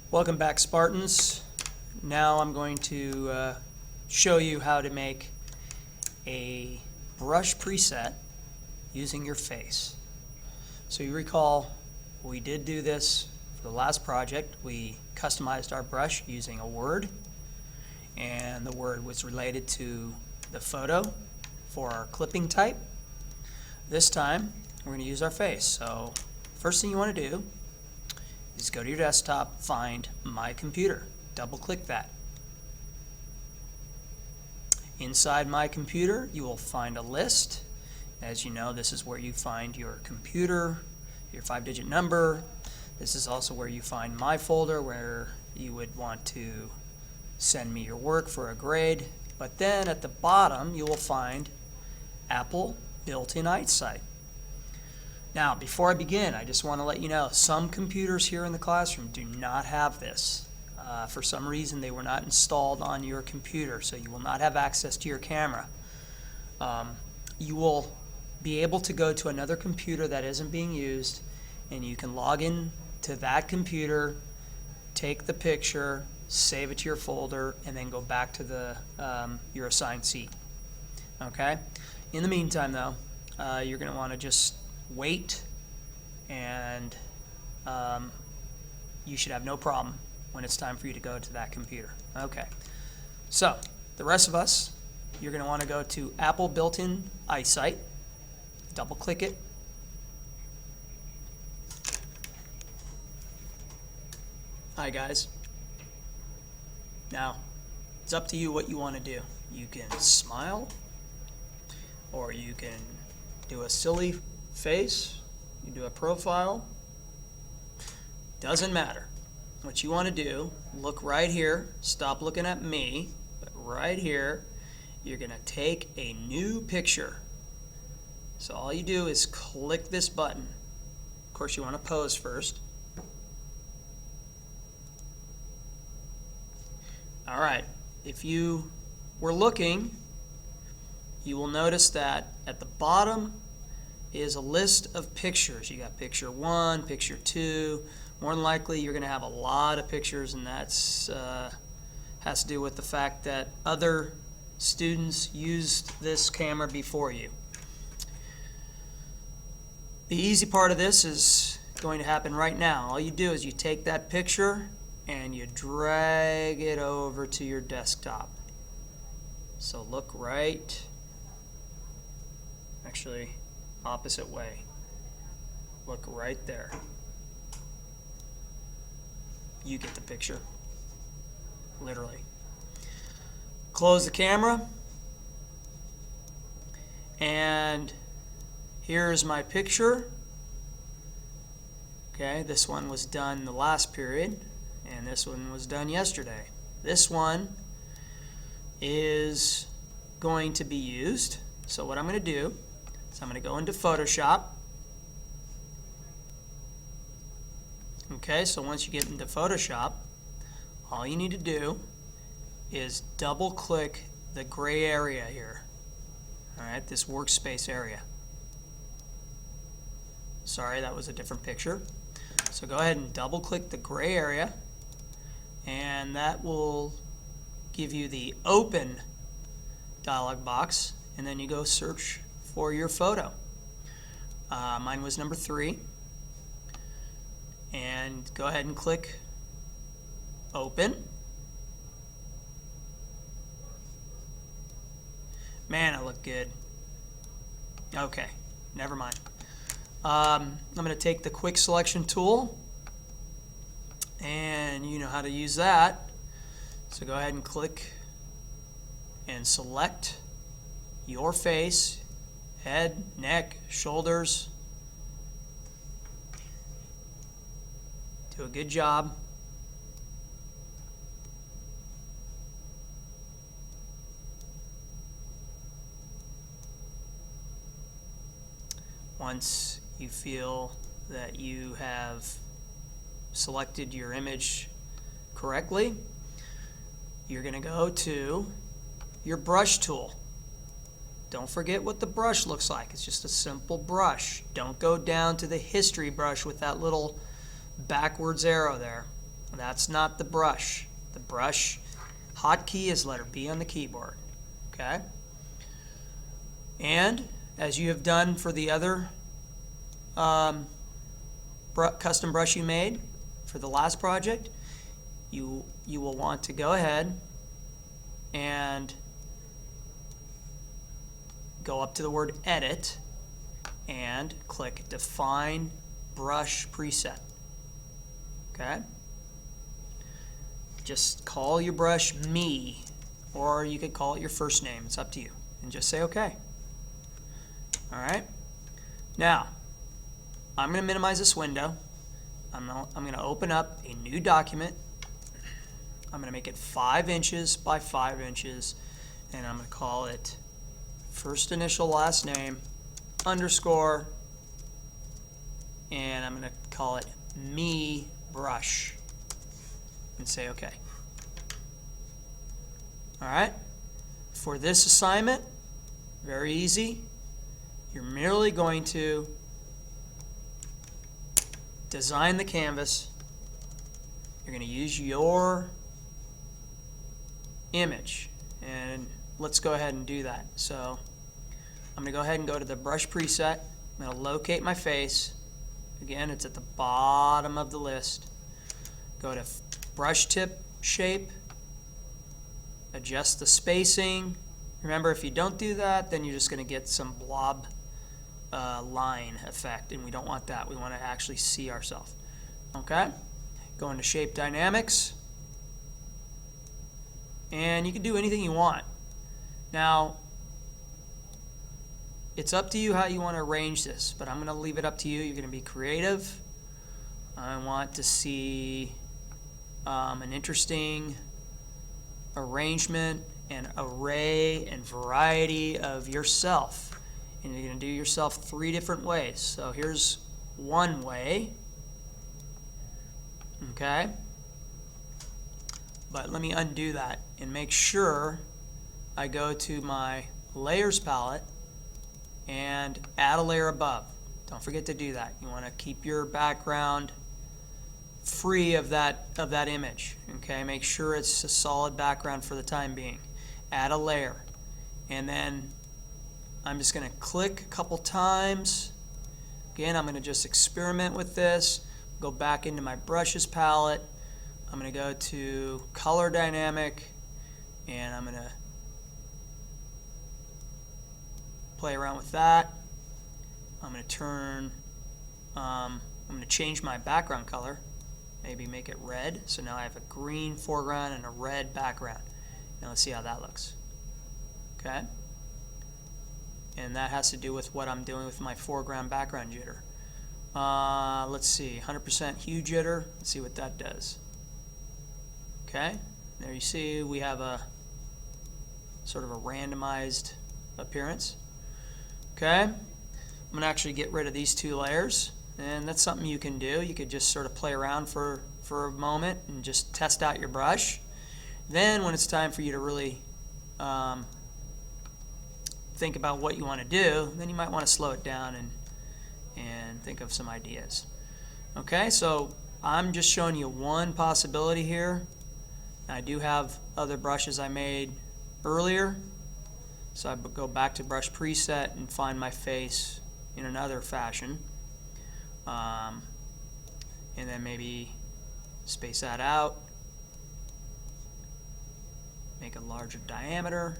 Welcome back, Spartans. Now I'm going to show you how to make a brush preset using your face. So you recall we did do this for the last project. We customized our brush using a word, and the word was related to the photo for our clipping type. This time we're going to use our face. So first thing you want to do is go to your desktop, find My Computer. Double click that. Inside My Computer, you will find a list. As you know, this is where you find your computer, your 5-digit number. This is also where you find My Folder, where you would want to send me your work for a grade. But then at the bottom, you will find Apple Built-in EyeSight. Now, before I begin, I just want to let you know, some computers here in the classroom do not have this. For some reason, they were not installed on your computer, so you will not have access to your camera. You will be able to go to another computer that isn't being used, and you can log in to that computer, take the picture, save it to your folder, and then go back to your assigned seat. Okay? In the meantime, though, you're going to want to just wait, and you should have no problem when it's time for you to go to that computer. Okay, so the rest of us, you're going to want to go to Apple Built-in EyeSight, double click it, hi guys. Now it's up to you what you want to do. You can smile, or you can do a silly face, you do a profile, doesn't matter. What you want to do, look right here, stop looking at me, but right here, you're going to take a new picture. So all you do is click this button. Of course, you want to pose first. All right, if you were looking, you will notice that at the bottom is a list of pictures. You got picture 1, picture 2. More than likely, you're going to have a lot of pictures, and that's has to do with the fact that other students used this camera before you. The easy part of this is going to happen right now. All you do is you take that picture and you drag it over to your desktop. So look right, actually opposite way. Look right there. You get the picture, literally. Close the camera, and here's my picture. Okay, this one was done the last period, and this one was done yesterday. This one is going to be used. So what I'm going to do is I'm going to go into Photoshop. Okay, so once you get into Photoshop, all you need to do is double click the gray area here. Alright, this workspace area. Sorry, that was a different picture. So go ahead and double click the gray area, and that will give you the open dialog box, and then you go search for your photo. Mine was number 3. And go ahead and click open. Man, I look good. Okay, never mind. I'm going to take the quick selection tool, and you know how to use that. So go ahead and click and select your face, head, neck, shoulders. Do a good job. Once you feel that you have selected your image correctly, you're going to go to your brush tool. Don't forget what the brush looks like. It's just a simple brush. Don't go down to the history brush with that little backwards arrow there. That's not the brush. The brush hotkey is letter B on the keyboard. Okay? And as you have done for the other custom brush you made for the last project, you will want to go ahead and go up to the word Edit and click Define Brush Preset. Okay? Just call your brush Me, or you could call it your first name. It's up to you. And just say OK. All right? Now, I'm going to minimize this window. I'm going to open up a new document. I'm going to make it 5 inches by 5 inches, and I'm going to call it first initial last name underscore, and I'm going to call it Me Brush, and say OK. All right? For this assignment, very easy. You're merely going to design the canvas. You're going to use your image, and let's go ahead and do that. So I'm going to go ahead and go to the brush preset. I'm going to locate my face. Again, it's at the bottom of the list. Go to brush tip shape, adjust the spacing. Remember, if you don't do that, then you're just going to get some blob line effect, and we don't want that. We want to actually see ourselves. Okay? Go into Shape Dynamics, and you can do anything you want. Now, it's up to you how you want to arrange this, but I'm going to leave it up to you. You're going to be creative. I want to see an interesting arrangement and array and variety of yourself. And you're going to do yourself 3 different ways. So here's one way. Okay? But let me undo that and make sure I go to my Layers palette and add a layer above. Don't forget to do that. You want to keep your background free of that image. Okay? Make sure it's a solid background for the time being. Add a layer. And then I'm just going to click a couple times. Again, I'm going to just experiment with this. Go back into my brushes palette. I'm going to go to color dynamic, and I'm going to play around with that. I'm going to turn, I'm going to change my background color. Maybe make it red. So now I have a green foreground and a red background. Now let's see how that looks. Okay? And that has to do with what I'm doing with my foreground background jitter. Let's see, 100% hue jitter. Let's see what that does. Okay, there you see we have a sort of a randomized appearance. Okay, I'm going to actually get rid of these 2 layers, and that's something you can do. You could just sort of play around for a moment and just test out your brush. Then when it's time for you to really think about what you want to do, then you might want to slow it down and think of some ideas. Okay, so I'm just showing you one possibility here. I do have other brushes I made earlier, so I go back to brush preset and find my face in another fashion, and then maybe space that out, make a larger diameter.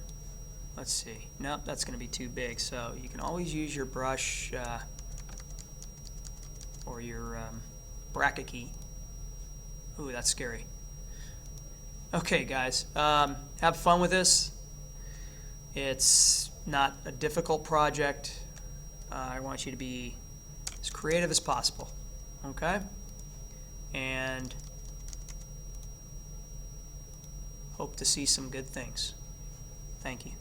Let's see. Nope, that's going to be too big. So you can always use your brush or your bracket key. Ooh, that's scary. Okay, guys, have fun with this. It's not a difficult project. I want you to be as creative as possible. Okay? And hope to see some good things. Thank you.